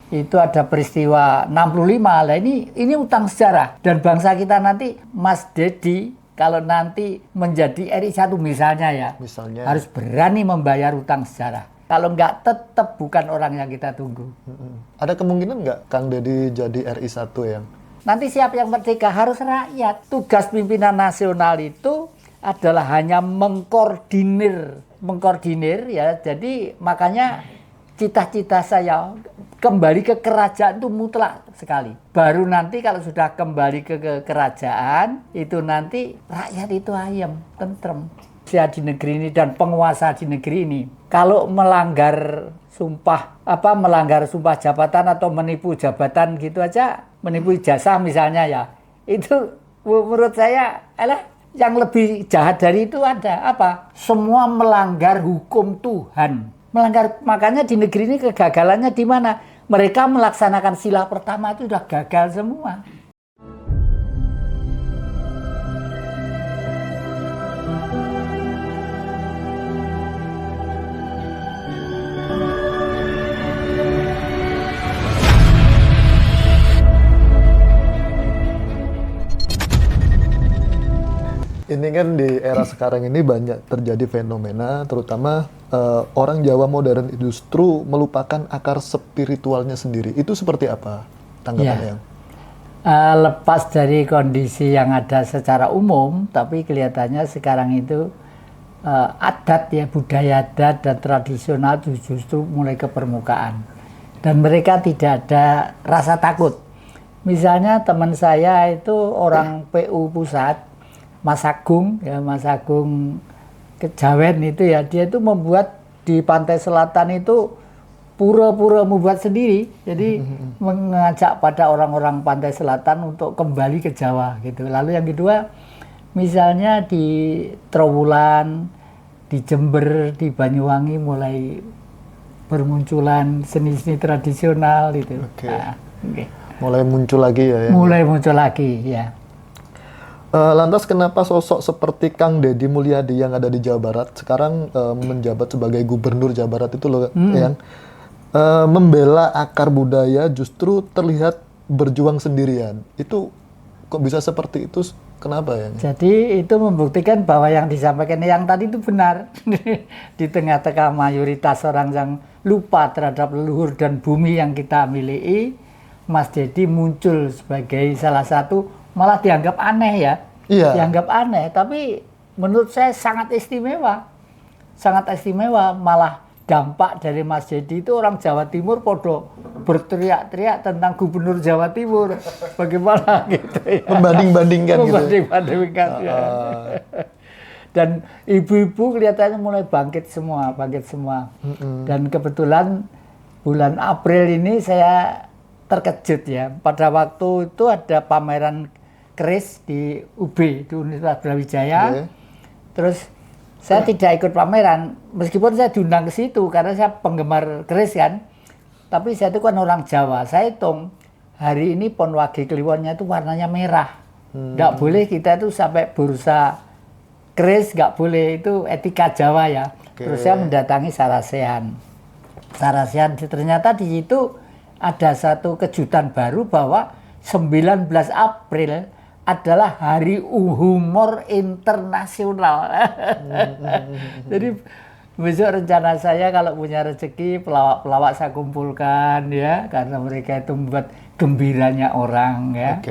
itu ada peristiwa 65. Lah ini utang sejarah. Dan bangsa kita nanti, Mas Dedi, kalau nanti menjadi RI 1 misalnya ya, harus berani membayar utang sejarah. Kalau nggak, tetap bukan orang yang kita tunggu. Ada kemungkinan nggak Kang Dedi jadi RI 1 yang? Nanti siapa yang merdeka? Harus rakyat. Tugas pimpinan nasional itu adalah hanya mengkoordinir ya. Jadi makanya cita-cita saya kembali ke kerajaan itu mutlak sekali. Baru nanti kalau sudah kembali ke kerajaan, itu nanti rakyat itu ayem, tentrem. Saya di negeri ini dan penguasa di negeri ini, kalau melanggar sumpah jabatan atau menipu jabatan gitu aja, menipu ijazah misalnya ya, itu menurut saya yang lebih jahat dari itu ada apa? Semua melanggar hukum Tuhan. Makanya di negeri ini kegagalannya di mana? Mereka melaksanakan sila pertama itu sudah gagal semua. Ini kan di era sekarang ini banyak terjadi fenomena, terutama orang Jawa modern justru melupakan akar spiritualnya sendiri. Itu seperti apa tanggapannya? Lepas dari kondisi yang ada secara umum, tapi kelihatannya sekarang itu adat ya, budaya adat dan tradisional justru mulai ke permukaan. Dan mereka tidak ada rasa takut. Misalnya teman saya itu orang PU Pusat, Mas Agung Kejawen itu ya, dia itu membuat di pantai selatan itu pura-pura membuat sendiri, jadi mengajak pada orang-orang pantai selatan untuk kembali ke Jawa gitu. Lalu yang kedua, misalnya di Trowulan, di Jember, di Banyuwangi mulai bermunculan seni-seni tradisional gitu. Mulai muncul lagi ya? Mulai muncul lagi ya. Lantas kenapa sosok seperti Kang Deddy Mulyadi yang ada di Jawa Barat sekarang menjabat sebagai gubernur Jawa Barat itu loh yang membela akar budaya justru terlihat berjuang sendirian? Itu kok bisa seperti itu? Kenapa ya? Jadi itu membuktikan bahwa yang disampaikan yang tadi itu benar. Di tengah-tengah mayoritas orang yang lupa terhadap leluhur dan bumi yang kita miliki, Mas Dedi muncul sebagai salah satu, malah dianggap aneh ya. Iya. Dianggap aneh, tapi menurut saya sangat istimewa. Sangat istimewa, malah dampak dari Mas Dedi itu orang Jawa Timur podo berteriak-teriak tentang gubernur Jawa Timur. Bagaimana gitu ya. Membanding-bandingkan gitu. Membanding-bandingkan ya. Dan ibu-ibu kelihatannya mulai bangkit semua. Dan kebetulan bulan April ini saya terkejut ya. Pada waktu itu ada pameran keris di UB, di Universitas Brawijaya. Terus saya tidak ikut pameran, meskipun saya diundang ke situ karena saya penggemar keris kan. Tapi saya itu kan orang Jawa. Saya hitung hari ini Pon Wage Kliwonnya itu warnanya merah. Nggak boleh kita itu sampai bursa keris, nggak boleh, itu etika Jawa ya. Terus saya mendatangi Sarasehan. Ternyata di situ ada satu kejutan baru bahwa 19 April adalah Hari Humor Internasional. Jadi besok rencana saya kalau punya rezeki pelawak-pelawak saya kumpulkan ya, karena mereka itu membuat gembiranya orang ya.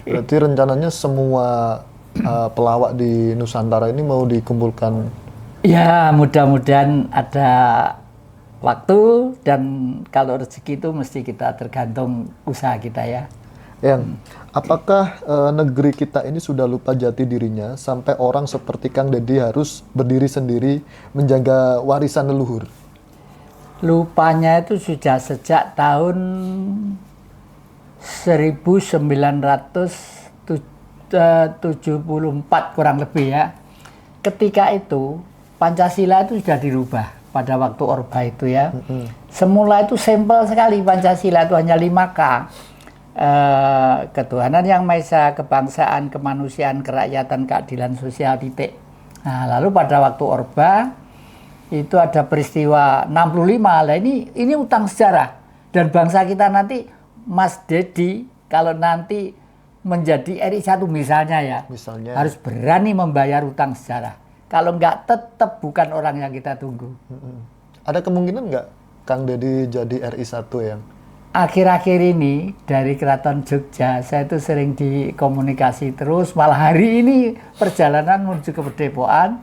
Berarti rencananya semua pelawak di Nusantara ini mau dikumpulkan? Ya, mudah-mudahan ada waktu, dan kalau rezeki itu mesti kita tergantung usaha kita ya. Apakah negeri kita ini sudah lupa jati dirinya sampai orang seperti Kang Deddy harus berdiri sendiri menjaga warisan leluhur? Lupanya itu sudah sejak tahun 1974 kurang lebih ya. Ketika itu Pancasila itu sudah dirubah pada waktu Orba itu ya. Semula itu simpel sekali, Pancasila itu hanya 5K. Ketuhanan Yang Maha Esa, kebangsaan, kemanusiaan, kerakyatan, keadilan sosial, titik. Nah, lalu pada waktu Orba itu ada peristiwa 65. Lah ini utang sejarah. Dan bangsa kita nanti, Mas Dedi, kalau nanti menjadi RI 1 misalnya ya, harus berani membayar utang sejarah. Kalau enggak, tetap bukan orang yang kita tunggu. Ada kemungkinan nggak Kang Dedi jadi RI 1 yang? Akhir-akhir ini dari Keraton Jogja, saya itu sering dikomunikasi terus. Malah hari ini perjalanan menuju ke Padepokan,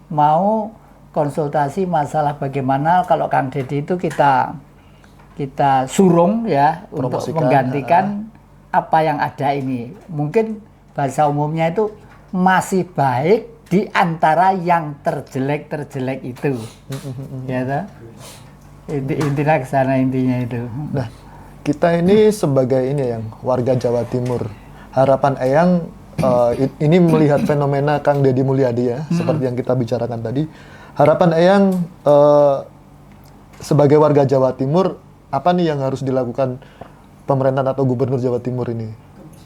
mau konsultasi masalah bagaimana kalau Kang Dedi itu kita surung ya untuk menggantikan apa yang ada ini. Mungkin bahasa umumnya itu masih baik di antara yang terjelek itu. Ya toh? Intinya ke sana intinya itu. Nah, kita ini sebagai warga Jawa Timur, harapan Eyang ini melihat fenomena Kang Dedi Mulyadi ya, seperti yang kita bicarakan tadi. Harapan Eyang sebagai warga Jawa Timur, apa nih yang harus dilakukan pemerintahan atau gubernur Jawa Timur ini?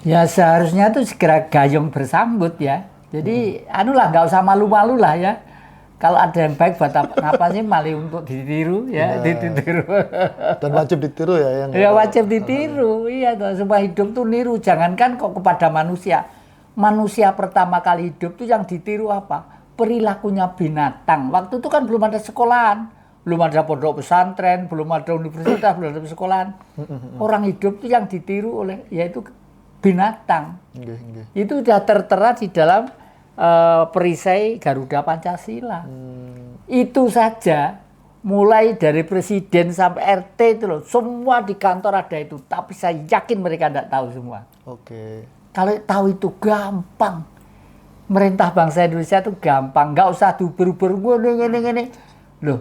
Ya seharusnya tuh segera gayung bersambut ya. Jadi nggak usah malu-malu lah ya. Kalau ada yang baik buat apa sih malu untuk ditiru ya, ditiru. Dan wajib ditiru ya yang. Ya wajib ditiru, iya toh. Semua hidup tuh niru, jangankan kok kepada manusia. Manusia pertama kali hidup tuh yang ditiru apa? Perilakunya binatang. Waktu itu kan belum ada sekolahan, belum ada pondok pesantren, belum ada universitas, belum ada sekolahan. Orang hidup tuh yang ditiru oleh yaitu binatang. Itu sudah tertera di dalam perisai Garuda Pancasila. Itu saja, mulai dari presiden sampai RT itu loh, semua di kantor ada itu. Tapi saya yakin mereka tidak tahu semua. Kalau tahu itu gampang. Merintah bangsa Indonesia itu gampang, nggak usah diuber-uber gini. Loh,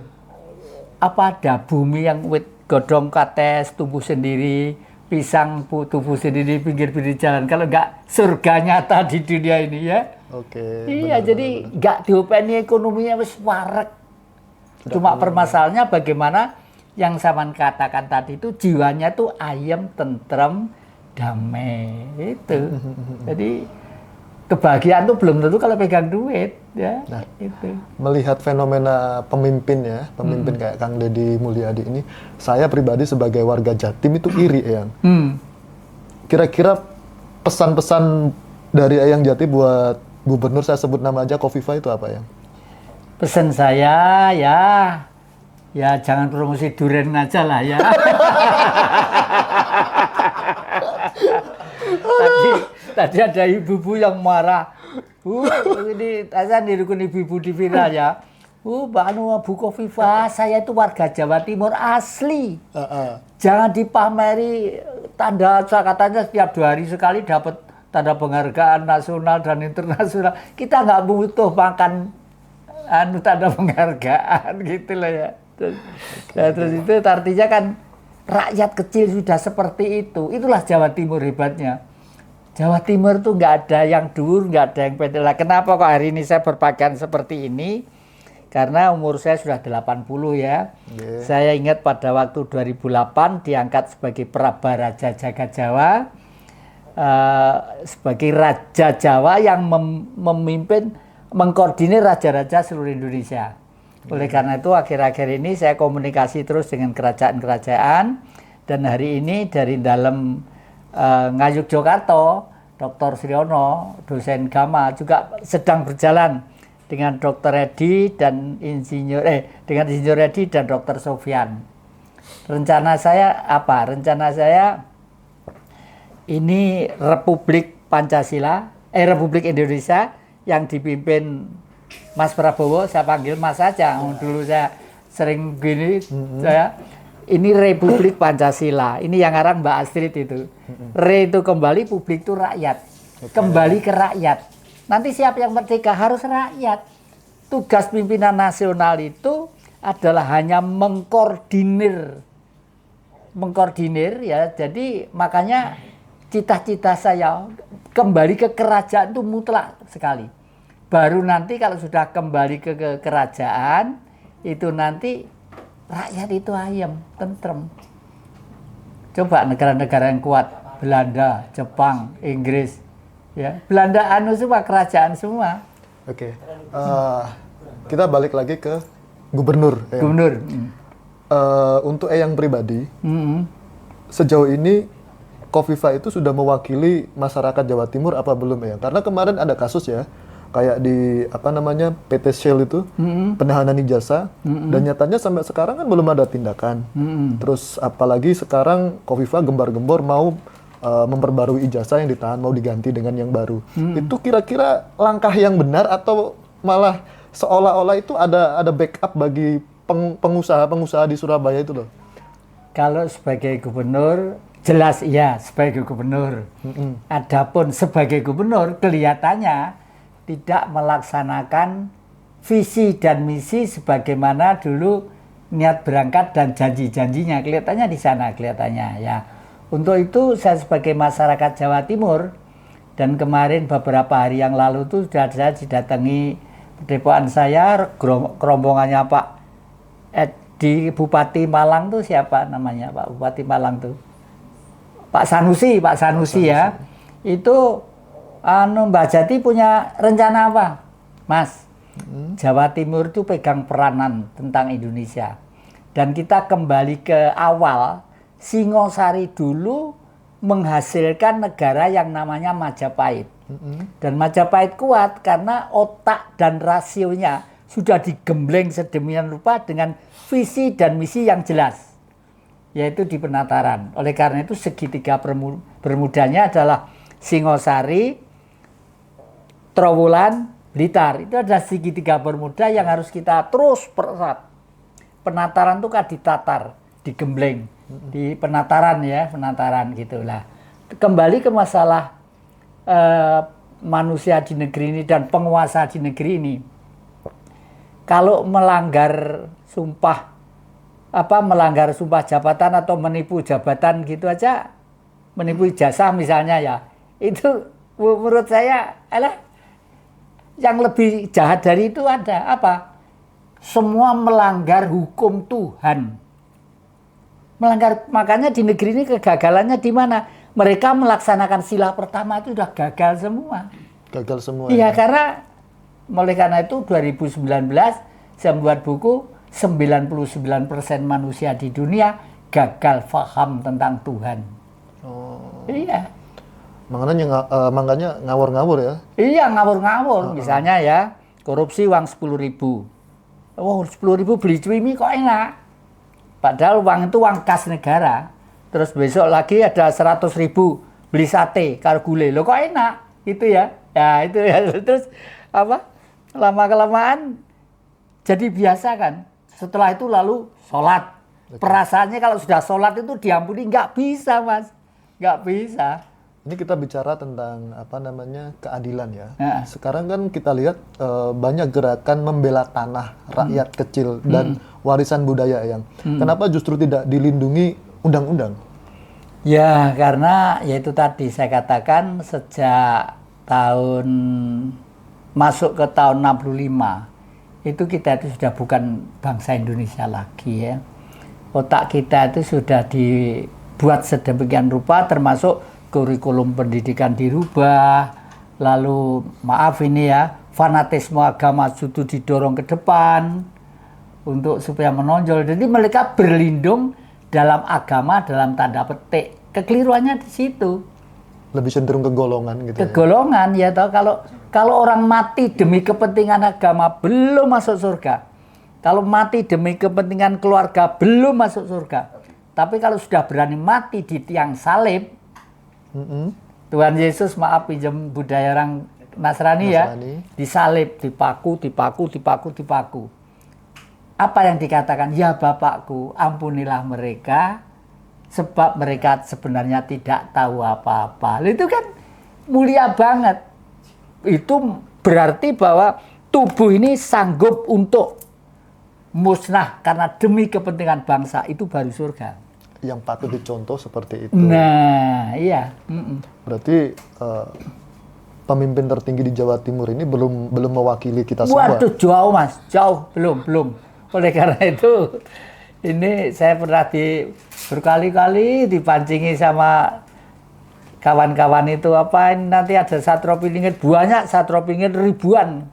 apa ada bumi yang wit godong kates tumbuh sendiri, pisang tumbuh sendiri pinggir-pinggir jalan. Kalau nggak surga nyata di dunia ini ya. Iya, jadi nggak diopeni ekonominya wis warek. Cuma permasalahannya bagaimana yang saya katakan tadi itu jiwanya tuh ayem, tentrem, damai itu. Jadi kebahagiaan tuh belum tentu kalau pegang duit ya. Nah, itu. Melihat fenomena pemimpin kayak Kang Dedi Mulyadi ini, saya pribadi sebagai warga Jatim itu iri Eyang. Kira-kira pesan-pesan dari Eyang Jati buat gubernur, saya sebut nama aja, Kofifa, itu apa Eyang? Pesan saya ya jangan promosi durian aja lah ya. Tadi ada ibu-ibu yang marah. Ini saya nirukun ibu-ibu di viral ya. Bu Kofifa, saya itu warga Jawa Timur asli. Jangan dipameri tanda, katanya setiap 2 hari sekali dapat tanda penghargaan nasional dan internasional. Kita nggak butuh makan tanda penghargaan gitu lah ya. Terus itu artinya kan rakyat kecil sudah seperti itu. Itulah Jawa Timur hebatnya. Jawa Timur tuh nggak ada yang dur, nggak ada yang pendek. Lah kenapa kok hari ini saya berpakaian seperti ini? Karena umur saya sudah 80 ya. Saya ingat pada waktu 2008 diangkat sebagai Prabaraja Jagat Jawa, sebagai Raja Jawa yang memimpin, mengkoordinir raja-raja seluruh Indonesia. Oleh karena itu akhir-akhir ini saya komunikasi terus dengan kerajaan-kerajaan, dan hari ini dari dalam Ngayuk Jogarta, Dr. Sriono, dosen Gama juga sedang berjalan dengan Dr. Edi dan Insinyur Edi dan Dr. Sofyan. Rencana saya apa? Rencana saya ini Republik Pancasila, Republik Indonesia yang dipimpin Mas Prabowo, saya panggil Mas saja. Dulu saya sering gini, ini Republik Pancasila. Ini yang ngarang Mbak Astrid itu. Re itu kembali, publik itu rakyat. Kembali ke rakyat. Nanti siapa yang merdeka? Harus rakyat. Tugas pimpinan nasional itu adalah hanya mengkoordinir ya. Jadi makanya cita-cita saya kembali ke kerajaan itu mutlak sekali. Baru nanti kalau sudah kembali ke kerajaan, itu nanti rakyat itu ayem, tentrem. Coba negara-negara yang kuat, Belanda, Jepang, Inggris, ya. Belanda semua, kerajaan semua. Kita balik lagi ke Gubernur. Eyang. Gubernur. Untuk Eyang pribadi, sejauh ini Kofifa itu sudah mewakili masyarakat Jawa Timur apa belum Eyang? Karena kemarin ada kasus ya, kayak di PT Shell itu penahanan ijazah dan nyatanya sampai sekarang kan belum ada tindakan. Terus apalagi sekarang Kofifa gembar-gembor mau memperbarui ijazah yang ditahan, mau diganti dengan yang baru. Itu kira-kira langkah yang benar atau malah seolah-olah itu ada backup bagi pengusaha-pengusaha di Surabaya itu loh? Kalau sebagai gubernur, jelas iya sebagai gubernur. Adapun sebagai gubernur, kelihatannya tidak melaksanakan visi dan misi sebagaimana dulu niat berangkat dan janji-janjinya. Kelihatannya di sana, kelihatannya ya. Untuk itu saya sebagai masyarakat Jawa Timur, dan kemarin beberapa hari yang lalu itu sudah saya didatangi depokan saya, kerombongannya Pak di Bupati Malang tuh siapa namanya Pak Bupati Malang tuh? Pak Sanusi ya. Itu Mbak Jati punya rencana apa? Mas, Jawa Timur itu pegang peranan tentang Indonesia. Dan kita kembali ke awal, Singosari dulu menghasilkan negara yang namanya Majapahit. Dan Majapahit kuat karena otak dan rasionya sudah digembleng sedemikian rupa dengan visi dan misi yang jelas, yaitu di penataran. Oleh karena itu segitiga bermudanya adalah Singosari, Trowulan, Blitar. Itu adalah segitiga bermuda yang harus kita terus pererat. Penataran itu kan ditatar, digembleng, di penataran ya, penataran gitulah. Kembali ke masalah manusia di negeri ini dan penguasa di negeri ini. Kalau melanggar sumpah jabatan atau menipu jabatan gitu aja, menipu ijazah misalnya ya, itu menurut saya yang lebih jahat dari itu ada apa? Semua melanggar hukum Tuhan. Makanya di negeri ini kegagalannya di mana? Mereka melaksanakan sila pertama itu sudah gagal semua. Gagal semua. Iya, karena oleh karena itu 2019 saya membuat buku 99% manusia di dunia gagal paham tentang Tuhan. Oh. Iya. Makanya ngawur-ngawur ya? Iya, ngawur-ngawur. Misalnya ya, korupsi uang 10.000. Oh, 10.000 beli cuimi kok enak. Padahal uang itu uang kas negara. Terus besok lagi ada 100.000 beli sate, karo gulai. Loh kok enak? Gitu ya. Ya, itu ya. Terus lama-kelamaan jadi biasa kan. Setelah itu lalu sholat. Perasaannya kalau sudah sholat itu diampuni, nggak bisa Mas. Nggak bisa. Ini kita bicara tentang keadilan ya. Sekarang kan kita lihat banyak gerakan membela tanah rakyat kecil dan warisan budaya yang. Kenapa justru tidak dilindungi undang-undang? Ya karena yaitu tadi saya katakan sejak masuk ke tahun 65 itu kita itu sudah bukan bangsa Indonesia lagi ya. Otak kita itu sudah dibuat sedemikian rupa, termasuk kurikulum pendidikan dirubah, lalu maaf ini ya, fanatisme agama itu didorong ke depan untuk supaya menonjol. Jadi mereka berlindung dalam agama dalam tanda petik. Kekeliruannya di situ. Lebih cenderung ke golongan gitu. Ke golongan ya toh, kalau orang mati demi kepentingan agama belum masuk surga. Kalau mati demi kepentingan keluarga belum masuk surga. Tapi kalau sudah berani mati di tiang salib, Tuhan Yesus maaf pinjam budaya orang Nasrani ya, disalib, dipaku. Apa yang dikatakan? Ya Bapakku, ampunilah mereka, sebab mereka sebenarnya tidak tahu apa-apa. Itu kan mulia banget. Itu berarti bahwa tubuh ini sanggup untuk musnah karena demi kepentingan bangsa, itu baru surga. Yang patut dicontoh seperti itu. Nah, iya. Berarti pemimpin tertinggi di Jawa Timur ini belum mewakili kita semua. Waduh, jauh Mas, jauh, belum. Oleh karena itu, ini saya pernah berkali-kali dipancingi sama kawan-kawan itu nanti ada Satrio Piningit, banyak Satrio Piningit ribuan.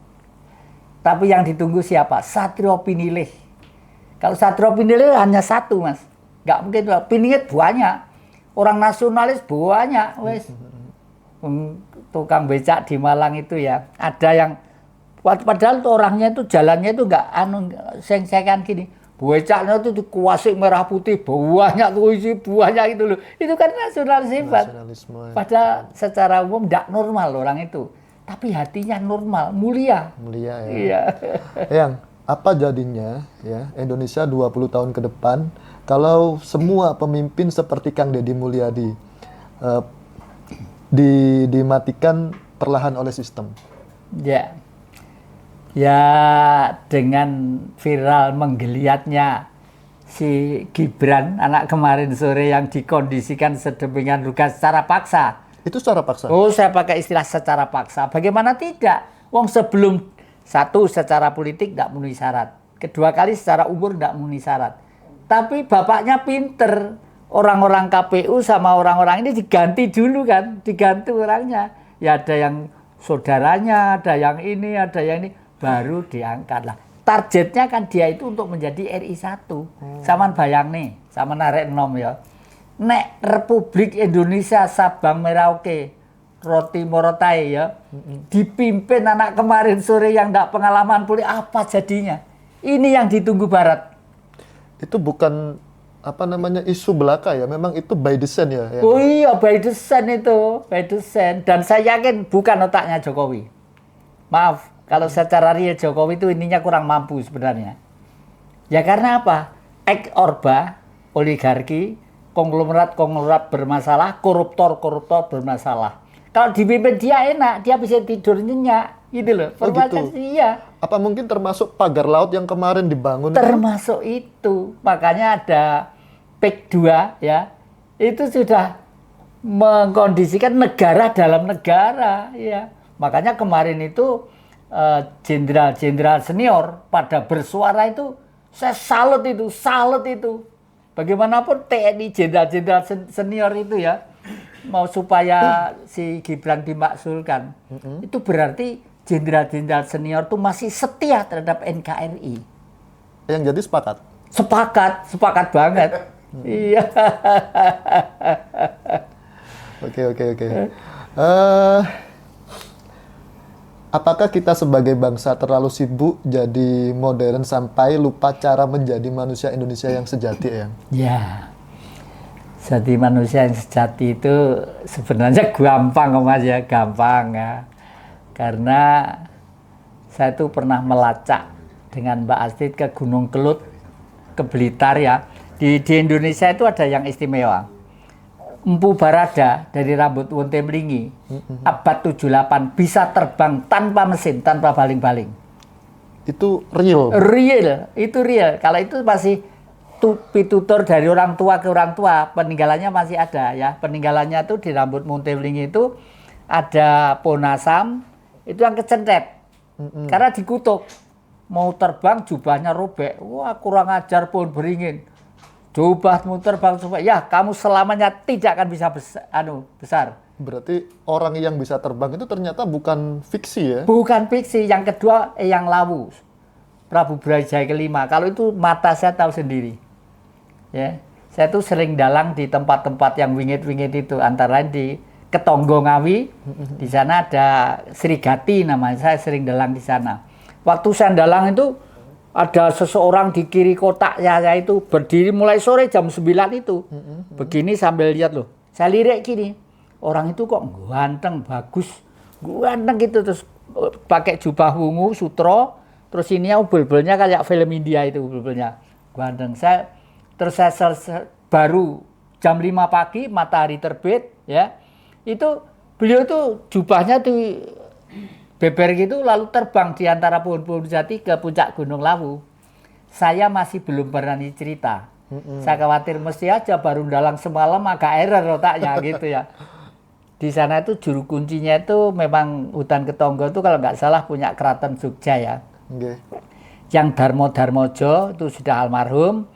Tapi yang ditunggu siapa? Satrio Pinilih. Kalau Satrio Piningit hanya satu, Mas. Nggak mungkin. Piningit banyak. Orang nasionalis banyak, wes. Tukang becak di Malang itu ya. Ada yang padahal tuh orangnya itu jalannya itu nggak seng-sengan gini. Becaknya itu dikuasai merah putih, banyak tuh isi banyak itu loh. Itu kan nasionalisme. Padahal secara umum nggak normal orang itu. Tapi hatinya normal, mulia. Mulia ya. Iya. Yang apa jadinya ya Indonesia 20 tahun ke depan kalau semua pemimpin seperti Kang Deddy Mulyadi dimatikan perlahan oleh sistem? Ya. Ya dengan viral menggeliatnya si Gibran anak kemarin sore yang dikondisikan sedemikian rupa secara paksa. Itu secara paksa? Oh, saya pakai istilah secara paksa. Bagaimana tidak? Wong sebelum satu secara politik tidak memenuhi syarat. Kedua kali secara umur tidak memenuhi syarat. Tapi bapaknya pinter. Orang-orang KPU sama orang-orang ini diganti dulu kan. Diganti orangnya. Ya ada yang saudaranya, ada yang ini, ada yang ini. Baru diangkat lah. Targetnya kan dia itu untuk menjadi RI 1. Saman bayang nih, sama narek nom ya. Nek Republik Indonesia Sabang Merauke, Roti Morotai ya, dipimpin anak kemarin sore yang tidak pengalaman politik, apa jadinya? Ini yang ditunggu Barat. Itu bukan apa namanya isu belaka ya, memang itu by design ya. Oh iya, by design itu, by design. Dan saya yakin bukan otaknya Jokowi. Maaf, kalau secara real Jokowi itu ininya kurang mampu sebenarnya. Ya karena apa? Orba, oligarki, konglomerat bermasalah, koruptor bermasalah. Kalau dipimpin dia enak, dia bisa tidur nyenyak, gitu loh. Oh gitu. Iya. Apa mungkin termasuk pagar laut yang kemarin dibangun? Termasuk itu. Makanya ada PEK 2 ya. Itu sudah mengkondisikan negara dalam negara ya. Makanya kemarin itu jenderal-jenderal senior pada bersuara itu saya salut itu. Bagaimanapun TNI jenderal-jenderal senior itu ya mau supaya si Gibran dimakzulkan. Itu berarti jenderal-jenderal senior itu masih setia terhadap NKRI. Yang jadi sepakat? Sepakat banget. Iya. Oke. Apakah kita sebagai bangsa terlalu sibuk jadi modern sampai lupa cara menjadi manusia Indonesia yang sejati ya? Ya. Jadi manusia yang sejati itu sebenarnya gampang Mas ya, gampang ya. Karena saya itu pernah melacak dengan Mbak Astrid ke Gunung Kelut, ke Blitar ya. Di Indonesia itu ada yang istimewa. Empu Barada dari rambut Wonte Mlingi, abad 78 bisa terbang tanpa mesin, tanpa baling-baling. Itu real? Itu real. Kalau itu masih pitutur dari orang tua ke orang tua, peninggalannya masih ada ya. Peninggalannya itu di rambut Wonte Mlingi itu ada ponasam, itu yang kecentret. Karena dikutuk. Mau terbang jubahnya robek. Wah, kurang ajar pohon beringin. Jubahmu terbang supaya ya kamu selamanya tidak akan bisa besar. Berarti orang yang bisa terbang itu ternyata bukan fiksi ya? Bukan fiksi. Yang kedua Eyang Lawu, Prabu Brawijaya kelima. Kalau itu mata saya tahu sendiri. Ya, saya tuh sering dalang di tempat-tempat yang wingit-wingit itu, antara lain di Ketonggo Ngawi. Di sana ada Srigati namanya. Saya sering dalang di sana. Waktu saya dalang itu ada seseorang di kiri kotak ya itu berdiri mulai sore jam 9 itu. Begini sambil lihat loh. Saya lirik gini. Orang itu kok ganteng, bagus. Ganteng gitu terus pakai jubah wungu, sutro, terus ini ubel-ubelnya kayak film India itu ubel-ubelnya. Ganteng. Saya baru jam 5 pagi matahari terbit ya. Itu beliau tuh jubahnya di beber gitu lalu terbang di antara pohon-pohon jati ke puncak Gunung Lawu. Saya masih belum berani cerita. Saya khawatir mesti aja baru dalang semalam agak error otaknya gitu ya. Di sana itu juru kuncinya itu memang hutan Ketonggo itu kalau nggak salah punya Keraton Jogja ya. Yang Darmo-Darmojo itu sudah almarhum.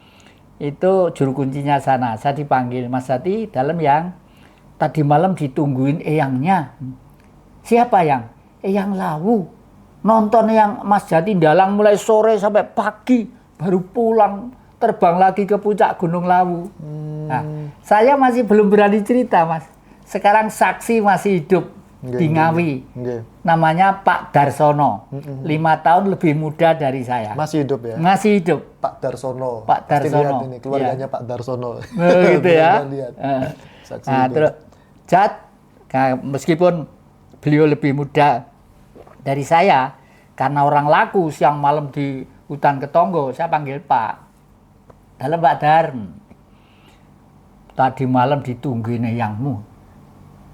Itu juru kuncinya sana. Saya dipanggil, Mas Jati, dalam yang tadi malam ditungguin eyangnya. Siapa yang? Eyang Lawu. Nonton yang Mas Jati dalang mulai sore sampai pagi. baru pulang terbang lagi ke puncak Gunung Lawu. Nah, saya masih belum berani cerita, Mas. Sekarang saksi masih hidup di Ngawi. Namanya Pak Darsono. 5 tahun lebih muda dari saya. Masih hidup ya? Masih hidup. Pak Darsono. Pak Pasti Darsono. lihat ini keluarganya Pak Darsono. Gitu ya. Saksi Nah, hidup. terus meskipun beliau lebih muda dari saya, karena orang laku siang malam di hutan Ketonggo, saya panggil Pak. Dalam Pak Dar, tadi malam ditungguin yangmu.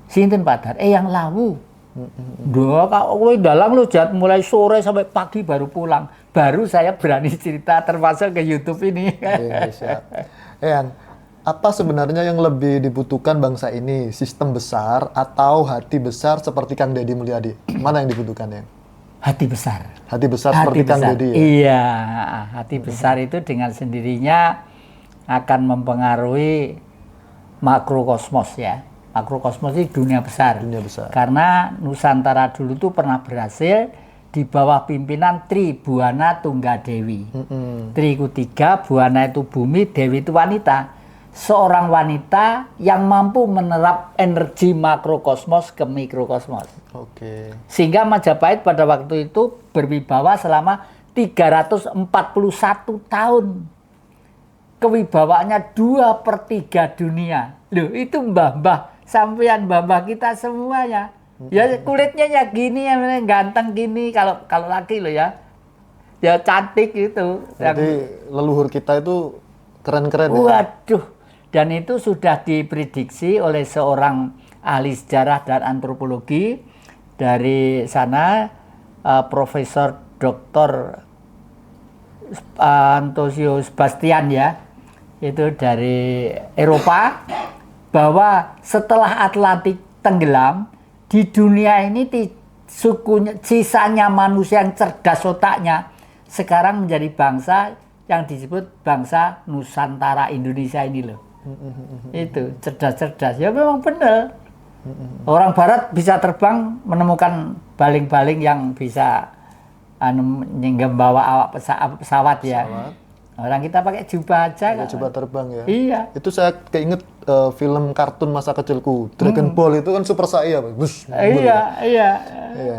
Sinten Pak Dar? Yang Lawu. Duh, kowe dalang lu Jat, mulai sore sampai pagi baru pulang. Baru saya berani cerita termasuk ke YouTube ini. Iya, siap. Eyang, apa sebenarnya yang lebih dibutuhkan bangsa ini? Sistem besar atau hati besar seperti Kang Deddy Mulyadi? Mana yang dibutuhkan ya? Hati besar. Hati besar seperti Kang Deddy ya? Iya, hati besar itu dengan sendirinya akan mempengaruhi makrokosmos ya. Makrokosmos itu dunia besar. Dunia besar. Karena Nusantara dulu tuh pernah berhasil di bawah pimpinan Tri Buana Tunggadewi. Tri itu 3, Buana itu bumi, Dewi itu wanita. Seorang wanita yang mampu menerap energi makrokosmos ke mikrokosmos. Oke. Sehingga Majapahit pada waktu itu berwibawa selama 341 tahun. Kewibawaannya 2/3 dunia. Loh, itu mbah-mbah, sampean mbah-mbah kita semuanya. Ya kulitnya ya gini, ya ganteng gini, kalau laki loh ya. Ya cantik itu. Jadi leluhur kita itu keren-keren ya? Waduh. Dan itu sudah diprediksi oleh seorang ahli sejarah dan antropologi dari sana, Profesor Dr. Antonio Sebastian ya, itu dari Eropa, bahwa setelah Atlantik tenggelam, di dunia ini sisanya manusia yang cerdas otaknya sekarang menjadi bangsa yang disebut bangsa Nusantara Indonesia ini loh. Itu cerdas-cerdas ya, memang benar. Orang Barat bisa terbang menemukan baling-baling yang bisa bawa awak pesawat ya. Orang kita pakai jubah aja. Pakai jubah terbang ya. Iya. Itu saya keinget film kartun masa kecilku, Dragon Ball itu kan super saya, bus. Iya, iya. Iya.